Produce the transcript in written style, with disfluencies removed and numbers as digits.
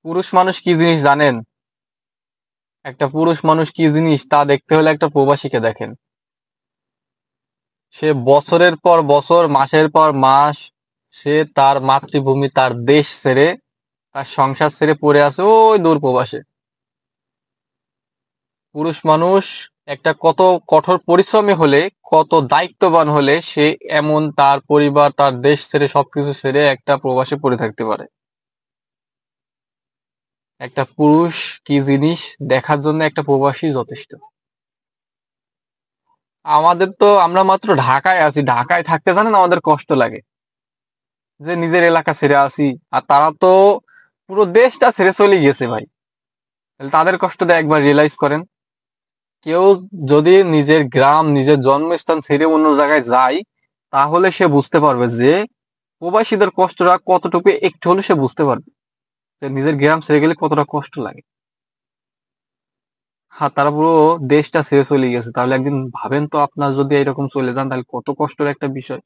পুরুষ মানুষ কি জিনিস জানেন? একটা পুরুষ মানুষ কি জিনিস তা দেখতে হলে একটা প্রবাসীকে দেখেন। সে বছরের পর বছর, মাসের পর মাস সে তার মাতৃভূমি, তার দেশ ছেড়ে, তার সংসার ছেড়ে পড়ে আছে ওই দূর প্রবাসে। পুরুষ মানুষ একটা কত কঠোর পরিশ্রমী হলে, কত দায়িত্ববান হলে সে এমন তার পরিবার, তার দেশ ছেড়ে সবকিছু ছেড়ে একটা প্রবাসে পড়ে থাকতে পারে। একটা পুরুষ কি জিনিস দেখার জন্য একটা প্রবাসী যথেষ্ট। আমাদের তো আমরা মাত্র ঢাকায় আছি, ঢাকায় থাকতে জানেন আমাদের কষ্ট লাগে যে নিজের এলাকা ছেড়ে আসি, আর তারা তো পুরো দেশটা ছেড়ে চলে গেছে ভাই। তাহলে তাদের কষ্টটা একবার রিয়েলাইজ করেন। কেউ যদি নিজের গ্রাম, নিজের জন্মস্থান ছেড়ে অন্য জায়গায় যায়, তাহলে সে বুঝতে পারবে যে প্রবাসীদের কষ্টটা কতটুকু, একটু হলে সে বুঝতে পারবে যে নিজের গ্রাম ছেড়ে গেলে কতটা কষ্ট লাগে। হ্যাঁ, তারা পুরো দেশটা ছেড়ে চলে গেছে, তাহলে একদিন ভাবেন তো আপনার যদি এরকম চলে যান তাহলে কত কষ্টের একটা বিষয়।